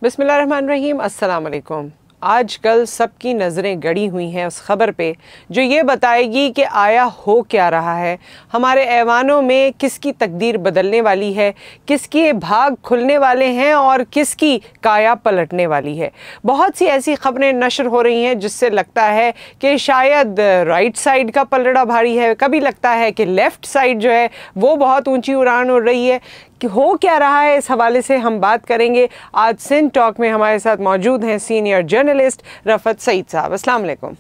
बिस्मिल्लाहिर्रहमानिर्रहीम, अस्सलाम वालेकुम। आजकल सबकी नज़रें गड़ी हुई हैं उस ख़बर पे जो ये बताएगी कि आया हो क्या रहा है, हमारे ऐवानों में किसकी तकदीर बदलने वाली है, किसके भाग खुलने वाले हैं और किसकी काया पलटने वाली है। बहुत सी ऐसी ख़बरें नशर हो रही हैं जिससे लगता है कि शायद राइट साइड का पलड़ा भारी है, कभी लगता है कि लेफ़्ट साइड जो है वो बहुत ऊंची उड़ान उड़ रही है। कि हो क्या रहा है, इस हवाले से हम बात करेंगे। आज सिंध टॉक में हमारे साथ मौजूद हैं सीनियर जर्नलिस्ट रफ़त सईद साहब। अस्सलाम वालेकुम।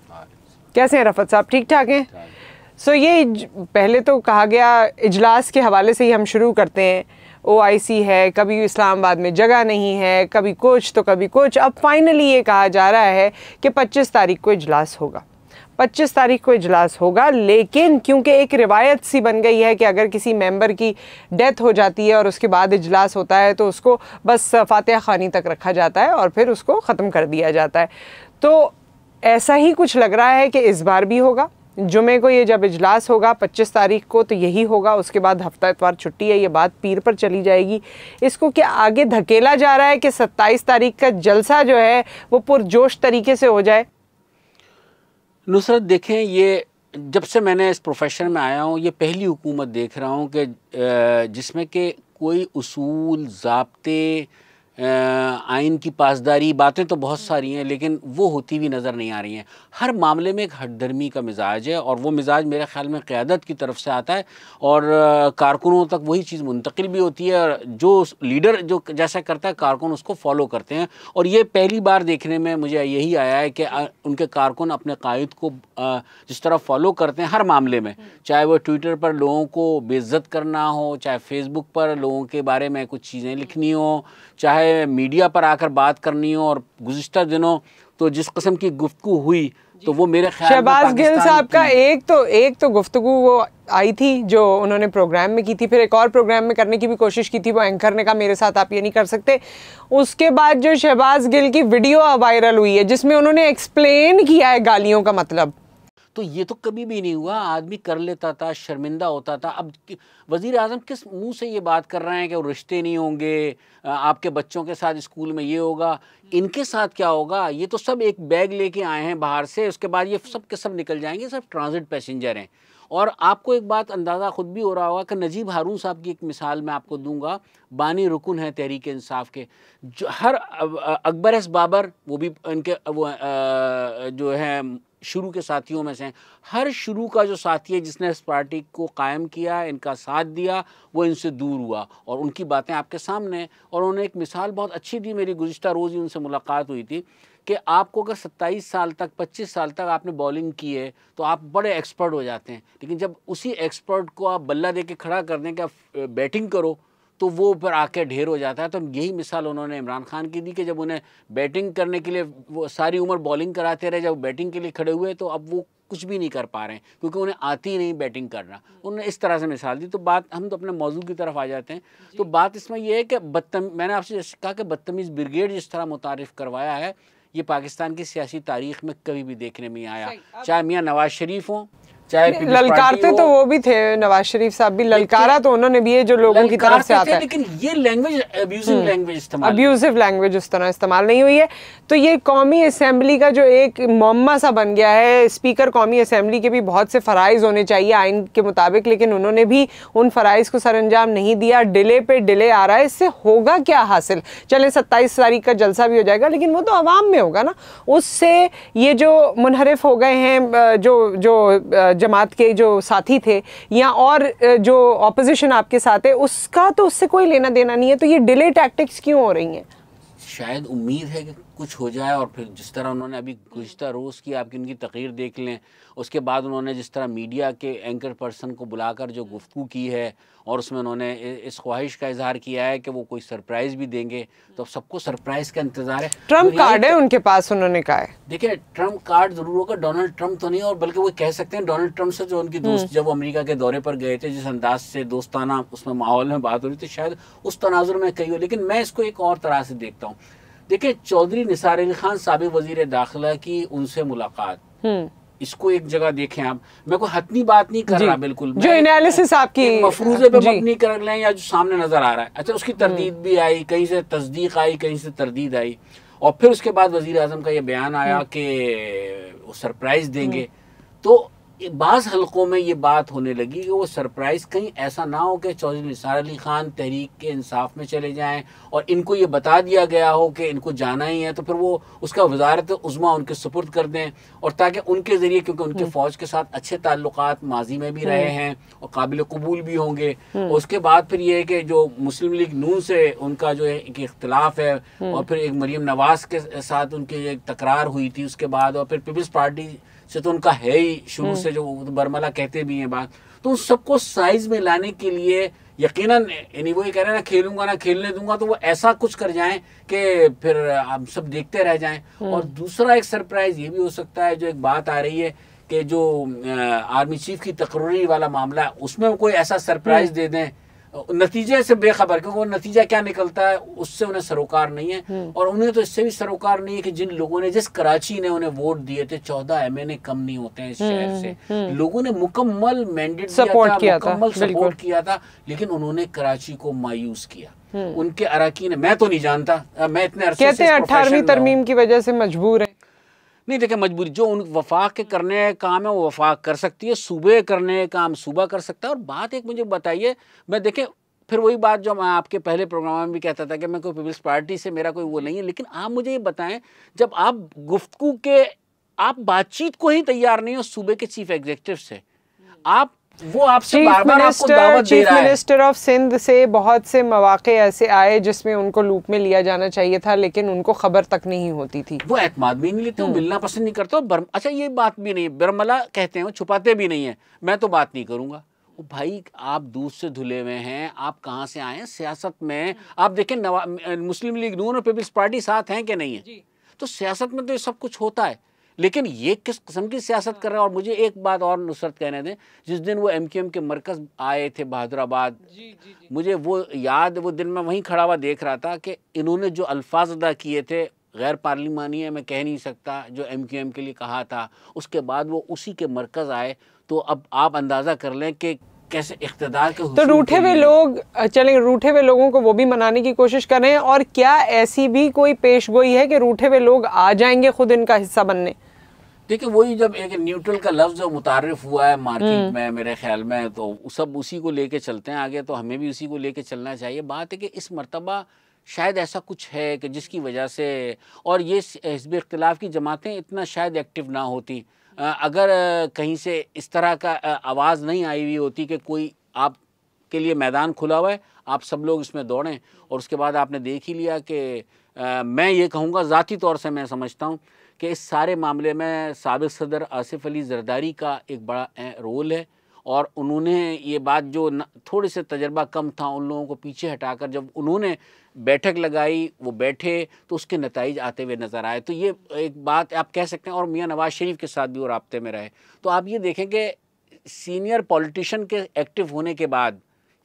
कैसे हैं रफ़त साहब, ठीक ठाक हैं? ये पहले तो कहा गया, इजलास के हवाले से ही हम शुरू करते हैं। OIC है, कभी इस्लामाबाद में जगह नहीं है, कभी कुछ तो कभी कुछ। अब फाइनली ये कहा जा रहा है कि 25 तारीख को इजलास होगा। 25 तारीख को इजलास होगा, लेकिन क्योंकि एक रिवायत सी बन गई है कि अगर किसी मेंबर की डेथ हो जाती है और उसके बाद इजलास होता है तो उसको बस फातिहा ख़ानी तक रखा जाता है और फिर उसको ख़त्म कर दिया जाता है। तो ऐसा ही कुछ लग रहा है कि इस बार भी होगा। जुमे को ये जब इजलास होगा 25 तारीख को, तो यही होगा। उसके बाद हफ्ता इतवार छुट्टी है, ये बात पीर पर चली जाएगी। इसको क्या आगे धकेला जा रहा है कि 27 तारीख का जलसा जो है वो पुरजोश तरीके से हो जाए? नुसरत, देखें, ये जब से मैंने इस प्रोफेशन में आया हूँ, ये पहली हुकूमत देख रहा हूँ कि जिसमें कि कोई उसूल, ज़ाब्ते, आइन की पासदारी, बातें तो बहुत सारी हैं लेकिन वो होती हुई नज़र नहीं आ रही हैं। हर मामले में एक हठधर्मी का मिजाज है और वो मिजाज मेरे ख़्याल में क़यादत की तरफ से आता है और कारकुनों तक वही चीज़ मुंतकिल भी होती है और जो लीडर जो जैसा करता है कारकुन उसको फॉलो करते हैं। और ये पहली बार देखने में मुझे यही आया है कि उनके कारकुन अपने कायद को जिस तरह फॉलो करते हैं हर मामले में, चाहे वो ट्विटर पर लोगों को बेइज्जत करना हो, चाहे फेसबुक पर लोगों के बारे में कुछ चीज़ें लिखनी हो, चाहे मीडिया पर आकर बात करनी हो। और गुज़िश्ता दिनों तो जिस किस्म की गुफ्तगू हुई तो वो मेरे ख्याल में शहबाज गिल साहब का एक तो गुफ्तगू वो आई थी जो उन्होंने प्रोग्राम में की थी, फिर एक और प्रोग्राम में करने की भी कोशिश की थी, वो एंकर ने कहा मेरे साथ आप ये नहीं कर सकते। उसके बाद जो शहबाज गिल की वीडियो वायरल हुई है जिसमें उन्होंने एक्सप्लेन किया है गालियों का मतलब, तो ये तो कभी भी नहीं हुआ। आदमी कर लेता था, शर्मिंदा होता था। अब वज़ीर आज़म किस मुंह से ये बात कर रहे हैं कि वो रिश्ते नहीं होंगे, आपके बच्चों के साथ स्कूल में ये होगा, इनके साथ क्या होगा? ये तो सब एक बैग लेके आए हैं बाहर से, उसके बाद ये सब के सब निकल जाएंगे, सब ट्रांजिट पैसेंजर हैं। और आपको एक बात अंदाज़ा ख़ुद भी हो रहा होगा कि नजीब हारून साहब की एक मिसाल मैं आपको दूंगा, बानी रुकन है तहरीक इंसाफ के। जो हर अकबर एस बाबर, वो भी इनके वो जो है शुरू के साथियों में से हैं। हर शुरू का जो साथी है जिसने इस पार्टी को कायम किया, इनका साथ दिया, वो इनसे दूर हुआ और उनकी बातें आपके सामने हैं। और उन्होंने एक मिसाल बहुत अच्छी दी, मेरी गुज़िश्ता रोज़ ही उनसे मुलाकात हुई थी कि आपको अगर 27 साल तक, 25 साल तक आपने बॉलिंग की है तो आप बड़े एक्सपर्ट हो जाते हैं, लेकिन जब उसी एक्सपर्ट को आप बल्ला दे के खड़ा कर दें कि आप बैटिंग करो तो वो फिर आके ढेर हो जाता है। तो यही मिसाल उन्होंने इमरान खान की दी कि जब उन्हें बैटिंग करने के लिए वो सारी उम्र बॉलिंग कराते रहे, जब बैटिंग के लिए खड़े हुए तो अब वो कुछ भी नहीं कर पा रहे हैं क्योंकि उन्हें आती ही नहीं बैटिंग करना। उन्होंने इस तरह से मिसाल दी। तो बात, हम तो अपने मौजू की तरफ आ जाते हैं। तो बात इसमें यह है कि मैंने आपसे कहा कि बदतमीज़ ब्रिगेड जिस तरह मुतारिफ़ करवाया है, ये पाकिस्तान की सियासी तारीख में कभी भी देखने में आया। चाहे मियाँ नवाज शरीफ हों, चाहे ललकारते तो वो भी थे, नवाज शरीफ साहब भी ललकारा तो उन्होंने भी है जो लोगों की तरफ से आता है, लेकिन ये लैंग्वेज अब्यूजिव लैंग्वेज उस तरह इस्तेमाल नहीं हुई है। तो ये कौमी असेंबली का जो एक मुअम्मा सा बन गया है, स्पीकर कौमी असेंबली के भी बहुत से फ़राइज़ होने चाहिए आइन के मुताबिक, लेकिन उन्होंने भी उन फ़राइज़ को सरअंजाम नहीं दिया। डिले पे डिले आ रहा है। इससे होगा क्या हासिल? चले 27 तारीख का जलसा भी हो जाएगा, लेकिन वो तो आवाम में होगा ना। उससे ये जो मुनहरिफ हो गए हैं, जो जमात के जो साथी थे या और जो ऑपोजिशन आपके साथ है, उसका तो उससे कोई लेना देना नहीं है। तो ये डिले टैक्टिक्स क्यों हो रही हैं? शायद उम्मीद है कि कुछ हो जाए। और फिर जिस तरह उन्होंने अभी गुज़िश्ता रोज़ की आपकी उनकी तकरीर देख लें, उसके बाद उन्होंने जिस तरह मीडिया के एंकर पर्सन को बुलाकर जो गुफ्तगू की है और उसमें उन्होंने इस ख्वाहिश का इजहार किया है कि वो कोई सरप्राइज़ भी देंगे, तो अब सबको सरप्राइज़ का इंतज़ार है। ट्रम्प कार्ड है उनके पास, उन्होंने कहा है। देखिए, ट्रम्प कार्ड ज़रूर होगा, डोनाल्ड ट्रम्प तो नहीं, और बल्कि वो कह सकते हैं डोनाल्ड ट्रम्प से जो उनकी दोस्त जब अमेरिका के दौरे पर गए थे, जिस अंदाज से दोस्ताना उसमें माहौल में बात हो रही थी, शायद उस तनाजुर में कही हो। लेकिन मैं इसको एक और तरह से देखता हूँ। देखिए, चौधरी निसार अली खान साबिक़ वज़ीर दाखिला की उनसे मुलाकात इसको एक जगह देखें आप, मैं कोई हतनी बात नहीं कर रहा, बिल्कुल जो एनालिसिस आपकी मफरूजे पे मबनी कर लें या जो सामने नजर आ रहा है। अच्छा, उसकी तरदीद भी आई, कहीं से तस्दीक आई, कहीं से तरदीद आई, और फिर उसके बाद वजीर आजम का ये बयान आया कि वो सरप्राइज देंगे। तो बाज़ हलकों में ये बात होने लगी कि वो सरप्राइज कहीं ऐसा ना हो कि चौधरी निसार अली खान तहरीक के इंसाफ में चले जाएं और इनको ये बता दिया गया हो कि इनको जाना ही है, तो फिर वो उसका वजारत उज़्मा उनके सुपुर्द कर दें, और ताकि उनके ज़रिए, क्योंकि उनके फ़ौज के साथ अच्छे ताल्लुकात माजी में भी रहे हैं और काबिल कबूल भी होंगे। और उसके बाद फिर ये है कि जो मुस्लिम लीग नून से उनका जो है एक इख्तलाफ है, और फिर एक मरीम नवाज के साथ उनकी एक तकरार हुई थी उसके बाद, और फिर पीपल्स पार्टी से तो उनका है ही शुरू से, जो बरमला कहते भी हैं बात। तो उन सबको साइज में लाने के लिए यकीनन, यानी वो ये कह रहे हैं ना खेलूंगा ना खेलने दूंगा, तो वो ऐसा कुछ कर जाएं कि फिर हम सब देखते रह जाएं। और दूसरा एक सरप्राइज ये भी हो सकता है, जो एक बात आ रही है कि जो आर्मी चीफ की तकरीरी वाला मामला है, उसमें कोई ऐसा सरप्राइज दे दें नतीजे से बेखबर, क्योंकि वो नतीजा क्या निकलता है उससे उन्हें सरोकार नहीं है। और उन्हें तो इससे भी सरोकार नहीं है कि जिन लोगों ने, जिस कराची ने उन्हें वोट दिए थे, 14 MNA कम नहीं होते हैं इस शहर से, लोगों ने मुकम्मल मैंडेट दिया था, मुकम्मल सपोर्ट किया था, लेकिन उन्होंने कराची को मायूस किया। उनके अरकान, मैं तो नहीं जानता, मैं इतने अरसे कहते हैं 18वीं तरमीम की वजह से मजबूर है। नहीं, देखिए मजबूरी, जो उन वफाक के करने का काम है वो वफाक कर सकती है, सूबे करने का काम सूबा कर सकता है। और बात एक मुझे बताइए, मैं देखें फिर वही बात जो मैं आपके पहले प्रोग्राम में भी कहता था कि मैं कोई पीपल्स पार्टी से मेरा कोई वो नहीं है, लेकिन आप मुझे ये बताएं, जब आप गुफ्तगू के, आप बातचीत को ही तैयार नहीं हो सूबे के चीफ एग्जीक्यूटिव से, आप वो आपसे बार-बार आपको दावत दे रहा है। चीफ मिनिस्टर ऑफ सिंध से बहुत से मौके ऐसे आए जिसमें उनको लूप में लिया जाना चाहिए था, लेकिन उनको खबर तक नहीं होती थी। वो एतमाद भी नहीं लेते, वो मिलना पसंद नहीं करते। अच्छा, ये बात भी नहीं, बरमला कहते हैं, वो छुपाते भी नहीं है, मैं तो बात नहीं करूंगा। भाई, आप दूध से धुले हुए हैं, आप कहाँ से आए हैं सियासत में? आप देखें मुस्लिम लीग नून और पीपल्स पार्टी साथ हैं कि नहीं है? तो सियासत में तो ये सब कुछ होता है, लेकिन ये किस किस्म की सियासत कर रहा है? और मुझे एक बात और नुसरत कहने दें, जिस दिन वो MQM के मरकज़ आए थे बहादुराबाद, मुझे वो याद, वो दिन मैं वहीं खड़ा हुआ देख रहा था कि इन्होंने जो अल्फाज अदा किए थे, गैर पार्लिमानी है मैं कह नहीं सकता, जो MQM के लिए कहा था, उसके बाद वो उसी के मरकज़ आए। तो अब आप अंदाज़ा कर लें कि कैसे इख्तिदार के तो रूठे हुए लोग, चलें, रूठे हुए लोगों को वो भी मनाने की कोशिश कर रहे हैं। और क्या ऐसी भी कोई पेशगोई है कि रूठे हुए लोग आ जाएंगे खुद इनका हिस्सा बनने? देखिए, वही जब एक न्यूट्रल का लफ्ज़ मुतारिफ हुआ है मार्केट में मेरे ख्याल में, तो सब उसी को लेके चलते हैं आगे, तो हमें भी उसी को लेके चलना चाहिए। बात है कि इस मर्तबा शायद ऐसा कुछ है कि जिसकी वजह से, और ये हिज़्ब इख्तिलाफ की जमातें इतना शायद एक्टिव ना होती, अगर कहीं से इस तरह का आवाज़ नहीं आई हुई होती कि कोई आप के लिए मैदान खुला हुआ है, आप सब लोग इसमें दौड़ें। और उसके बाद आपने देख ही लिया कि मैं ये कहूँगा, ज़ाती तौर से मैं समझता हूँ कि इस सारे मामले में साबिक़ सदर आसिफ अली ज़रदारी का एक बड़ा रोल है। और उन्होंने ये बात, जो थोड़े से तजर्बा कम था उन लोगों को पीछे हटाकर जब उन्होंने बैठक लगाई, वो बैठे, तो उसके नताइज आते हुए नज़र आए। तो ये एक बात आप कह सकते हैं। और मियाँ नवाज शरीफ के साथ भी वो राब्ते में रहे। तो आप ये देखें कि सीनियर पॉलिटिशियन के एक्टिव होने के बाद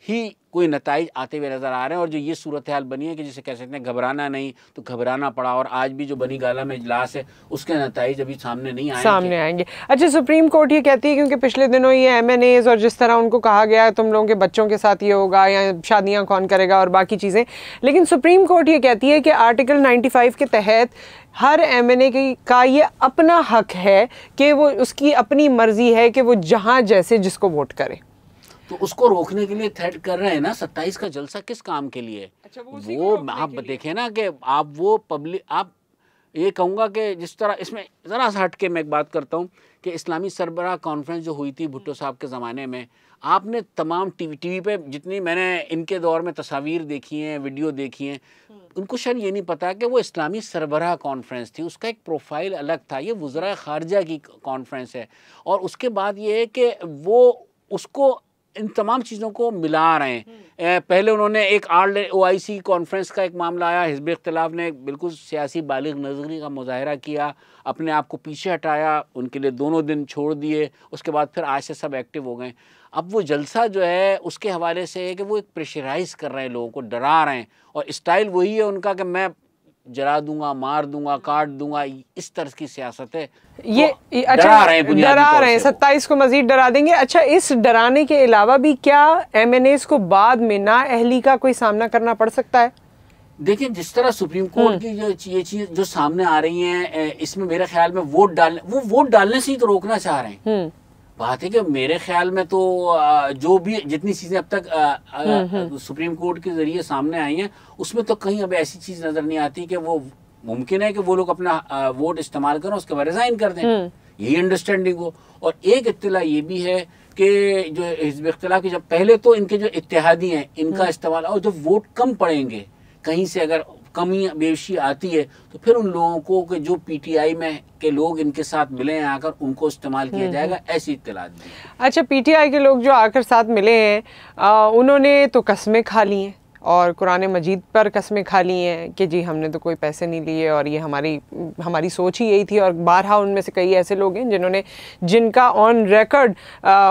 ही कोई नताइज आते हुए नज़र आ रहे हैं। और जो ये सूरत हाल बनी है कि जिसे कह सकते हैं घबराना नहीं तो घबराना पड़ा, और आज भी जो बनी गाला में इजलास है उसके नताइज अभी सामने नहीं आएंगे। अच्छा, सुप्रीम कोर्ट ये कहती है, क्योंकि पिछले दिनों ये MNAs और जिस तरह उनको कहा गया है तुम लोगों के बच्चों के साथ ये होगा या शादियाँ कौन करेगा और बाकी चीज़ें, लेकिन सुप्रीम कोर्ट ये कहती है कि आर्टिकल 95 के तहत हर MNA का ये अपना हक है कि वो, उसकी अपनी मर्जी है कि वो जहाँ जैसे जिसको वोट करे। तो उसको रोकने के लिए थ्रेट कर रहे हैं ना। 27 का जलसा किस काम के लिए? अच्छा, वो आप देखें ना कि आप वो पब्लिक, आप ये कहूँगा कि जिस तरह इसमें ज़रा सा हट के मैं एक बात करता हूँ कि इस्लामी सरबराह कॉन्फ्रेंस जो हुई थी भुट्टो साहब के ज़माने में, आपने तमाम टीवी पे जितनी मैंने इनके दौर में तस्वीर देखी हैं, वीडियो देखी हैं, उनको शायद ये नहीं पता कि वो इस्लामी सरबराह कॉन्फ्रेंस थी, उसका एक प्रोफाइल अलग था। ये वज़रा ख़ारजा की कॉन्फ्रेंस है। और उसके बाद ये है कि वो उसको इन तमाम चीज़ों को मिला रहे हैं। पहले उन्होंने एक OIC कॉन्फ्रेंस का एक मामला आया, हिज़्ब इख्तिलाफ ने बिल्कुल सियासी बालिग नज़री का मुज़ाहरा किया, अपने आप को पीछे हटाया, उनके लिए दोनों दिन छोड़ दिए, उसके बाद फिर आज से सब एक्टिव हो गए। अब वो जलसा जो है उसके हवाले से है कि वो एक प्रेशराइज़ कर रहे हैं, लोगों को डरा रहे हैं, और स्टाइल वही है उनका कि मैं जला दूंगा, मार दूंगा, काट दूंगा, इस तरह की सियासत है। ये तो अच्छा, डरा रहे हैं, डरा रहे हैं, 27 को मजीद डरा देंगे। अच्छा, इस डराने के अलावा भी क्या MNAs को बाद में नाअहली का कोई सामना करना पड़ सकता है? देखिए, जिस तरह सुप्रीम कोर्ट की जो ये चीज जो सामने आ रही है, इसमें मेरे ख्याल में वोट डालने से ही तो रोकना चाह रहे हैं। बात है कि मेरे ख्याल में तो जो भी जितनी चीजें अब तक सुप्रीम कोर्ट के जरिए सामने आई हैं, उसमें तो कहीं अब ऐसी चीज नजर नहीं आती कि वो मुमकिन है कि वो लोग अपना वोट इस्तेमाल करें, उसके बाद रिजाइन कर दें, यही अंडरस्टैंडिंग हो। और एक इत्तला ये भी है कि जो हिज़्ब इख्तिलाफ की, जब पहले तो इनके जो इत्तेहादी हैं इनका इस्तेमाल, और जब वोट कम पड़ेंगे, कहीं से अगर कमी बेशी आती है, तो फिर उन लोगों को कि जो PTI में के लोग इनके साथ मिले हैं आकर, उनको इस्तेमाल किया जाएगा, ऐसी इत्तला दी। अच्छा, PTI के लोग जो आकर साथ मिले हैं, उन्होंने तो कस्में खा ली हैं और कुरान मजीद पर कस्में खा ली हैं कि जी हमने तो कोई पैसे नहीं लिए और ये हमारी सोच ही यही थी। और बारहा उनमें से कई ऐसे लोग हैं जिनका ऑन रिकॉर्ड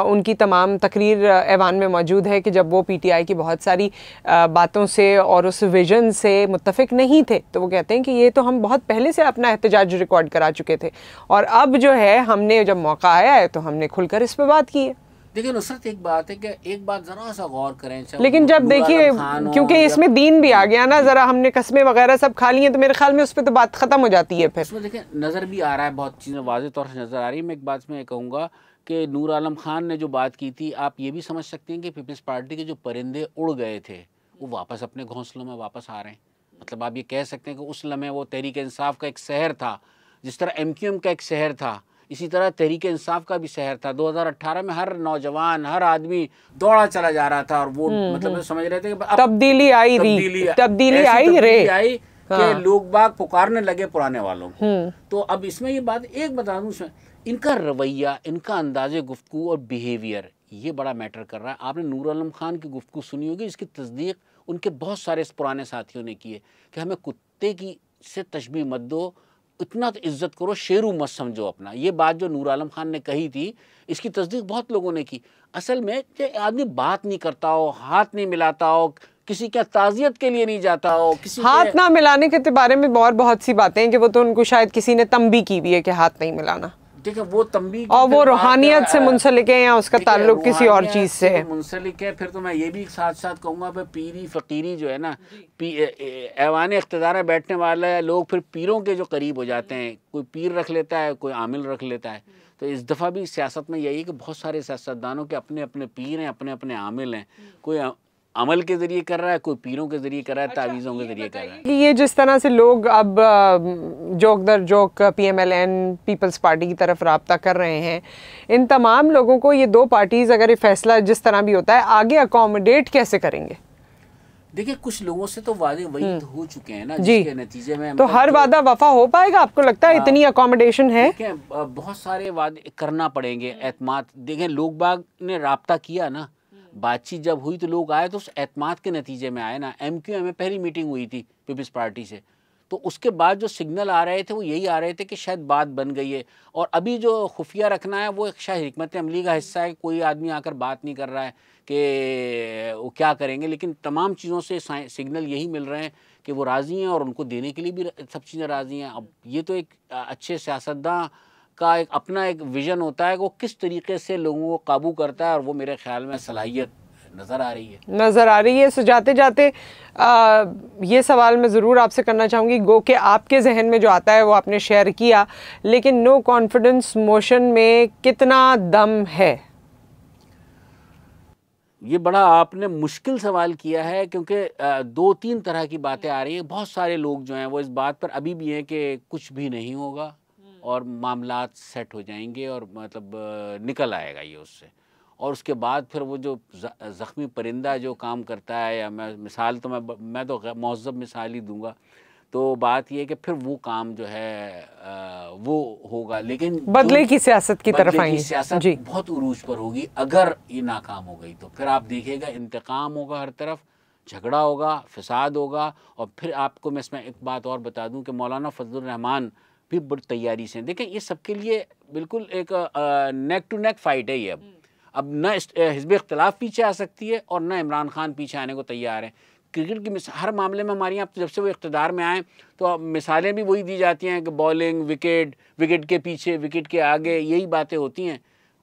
उनकी तमाम तकरीर ऐवान में मौजूद है कि जब वो PTI की बहुत सारी बातों से और उस विजन से मुत्तफिक नहीं थे, तो वो कहते हैं कि ये तो हम बहुत पहले से अपना एहतजाज रिकॉर्ड करा चुके थे और अब जो है हमने जब मौका आया है तो हमने खुलकर इस पर बात की है। देखिए नुसरत, एक बात है कि एक बात जरा सा गौर करें, लेकिन जब देखिए, क्योंकि इसमें दीन भी आ गया ना, जरा हमने कस्में वगैरह सब खा ली हैं, तो मेरे ख्याल में उस पर तो बात खत्म हो जाती है। फिर उसमें देखिए नज़र भी आ रहा है, बहुत चीज़ें वाज़ेह तौर से नज़र आ रही है। मैं एक बात में कहूँगा कि नूर आलम खान ने जो बात की थी, आप ये भी समझ सकते हैं कि पीपल्स पार्टी के जो परिंदे उड़ गए थे वो वापस अपने घोंसलों में वापस आ रहे हैं। मतलब आप ये कह सकते हैं कि उस लम्हे वो तहरीक इंसाफ का एक शहर था, जिस तरह MQM का एक शहर था, इसी तरह तहरीक इंसाफ का भी शहर था। 2018 में हर नौजवान, हर आदमी दौड़ा चला जा रहा था और वो मतलब समझ रहे थे कि तब्दीली आई कि लोग बाग पुकारने लगे पुराने वालों को। तो अब इसमें ये बात एक बता दूं, इनका रवैया, इनका अंदाज़े गुफ्तगू और बिहेवियर, ये बड़ा मैटर कर रहा है। आपने नूर आलम खान की गुफ्तगू सुनी होगी, इसकी तस्दीक उनके बहुत सारे पुराने साथियों ने की है कि हमें कुत्ते की से तशबीह मत दो, इतना तो इज्जत करो, शेरू मत समझो अपना। ये बात जो नूर आलम खान ने कही थी, इसकी तस्दीक बहुत लोगों ने की। असल में आदमी बात नहीं करता हो, हाथ नहीं मिलाता हो, किसी के ताज़ियत के लिए नहीं जाता हो, किसी हाथ ना मिलाने के बारे में बहुत सी बातें हैं कि वो तो उनको शायद किसी ने तंबी की भी है कि हाथ नहीं मिलाना। देखिए वो तंबी और वो रूहानियत से मुंसलिक है या उसका ताल्लुक किसी और चीज़ से है, मुंसलिक है। फिर तो मैं ये भी साथ साथ कहूँगा, पीरी फ़कीरी जो है ना, ऐवान इख्तिदार में बैठने वाले लोग फिर पीरों के जो करीब हो जाते हैं, कोई पीर रख लेता है, कोई आमिल रख लेता है। तो इस दफ़ा भी सियासत में यही है कि बहुत सारे सियासतदानों के अपने अपने पीर हैं, अपने अपने आमिल हैं। कोई अमल के ज़रिए कर रहा है, कोई पीरों के ज़रिए कर रहा है, तावीज़ों के ज़रिए कर रहा है। ये जिस तरह से लोग अब जोक दर जोक PMLN पीपल्स पार्टी की तरफ राब्ता कर रहे हैं, इन तमाम लोगों को ये दो पार्टीज़ अगर ये फैसला जिस तरह भी होता है आगे अकोमोडेट कैसे करेंगे? देखिए कुछ लोगों से तो वादे वही हो चुके हैं ना, जिसके नतीजे में तो हर वादा वफा हो पाएगा? आपको लगता है इतनी अकोमोडेशन है? बहुत सारे वादे करना पड़ेंगे, एतमाद। देखें लोग बाग ने राब्ता किया ना, बातचीत जब हुई तो लोग आए तो उस एतमाद के नतीजे में आए ना। MQM में पहली मीटिंग हुई थी पीपल्स पार्टी से, तो उसके बाद जो सिग्नल आ रहे थे वो यही आ रहे थे कि शायद बात बन गई है। और अभी जो खुफिया रखना है वो एक शायद हिकमत अमली का हिस्सा है। कोई आदमी आकर बात नहीं कर रहा है कि वो क्या करेंगे, लेकिन तमाम चीज़ों से सिग्नल यही मिल रहे हैं कि वो राज़ी हैं और उनको देने के लिए भी सब चीज़ें राज़ी हैं। अब ये तो एक अच्छे सियासतदान का एक अपना एक विज़न होता है कि वो किस तरीके से लोगों को काबू करता है, और वो मेरे ख्याल में सलाहियत नज़र आ रही है। सो जाते जाते ये सवाल मैं ज़रूर आपसे करना चाहूँगी, गो कि आपके जहन में जो आता है वो आपने शेयर किया, लेकिन नो कॉन्फिडेंस मोशन में कितना दम है? ये बड़ा आपने मुश्किल सवाल किया है, क्योंकि 2-3 तरह की बातें आ रही हैं। बहुत सारे लोग जो हैं वो इस बात पर अभी भी हैं कि कुछ भी नहीं होगा और मामलात सेट हो जाएंगे और मतलब निकल आएगा ये उससे। और उसके बाद फिर वो जो ज़ख्मी परिंदा जो काम करता है, या मैं मिसाल तो मैं तो मौज़्ज़ब मिसाल ही दूंगा, तो बात ये है कि फिर वो काम जो है वो होगा, लेकिन बदले की सियासत की तरफ आएंगे। सियासत बहुत उरूज पर होगी। अगर ये नाकाम हो गई तो फिर आप देखिएगा इंतकाम होगा, हर तरफ झगड़ा होगा, फसाद होगा। और फिर आपको मैं इसमें एक बात और बता दूं कि मौलाना फजलुर रहमान भी बड़ी तैयारी से, देखें ये सबके लिए बिल्कुल एक नेक टू नेक फाइट है ये। अब न हिज़्ब इख्तिलाफ पीछे आ सकती है और न इमरान खान पीछे आने को तैयार है। क्रिकेट की हर मामले में हमारे यहाँ जब से वो इक़्तिदार में आए तो मिसालें भी वही दी जाती हैं कि बॉलिंग, विकेट, विकेट के पीछे, विकेट के आगे, यही बातें होती हैं।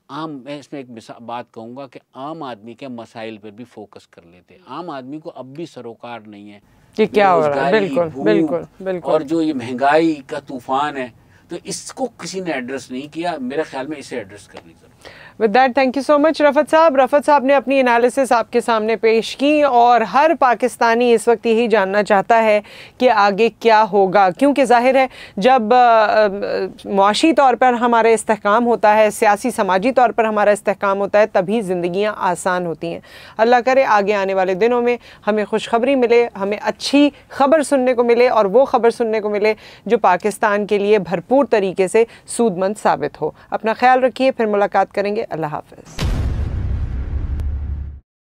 मैं इसमें एक बात कहूँगा कि आम आदमी के मसाइल पर भी फोकस कर लेते हैं। आम आदमी को अब भी सरोकार नहीं है कि क्या हो रहा है। बिल्कुल बिल्कुल बिल्कुल। और जो ये महंगाई का तूफान है, तो इसको किसी ने एड्रेस नहीं किया। मेरे ख्याल में इसे एड्रेस करनी जरूरी है। With that thank you so much Rafat साहब। रफ़त साहब ने अपनी एनालिसिस आपके सामने पेश की और हर पाकिस्तानी इस वक्त यही जानना चाहता है कि आगे क्या होगा, क्योंकि ज़ाहिर है जब मुआशी तौर पर हमारा इस्तेहकाम होता है, सियासी समाजी तौर पर हमारा इस्तेहकाम होता है, तभी ज़िंदगियाँ आसान होती हैं। अल्लाह करे आगे आने वाले दिनों में हमें खुशखबरी मिले, हमें अच्छी खबर सुनने को मिले और वो खबर सुनने को मिले जो पाकिस्तान के लिए भरपूर तरीके से सूदमंद साबित हो। अपना ख्याल रखिए, फिर मुलाकात करेंगे। अल्लाह हाफ़िज़।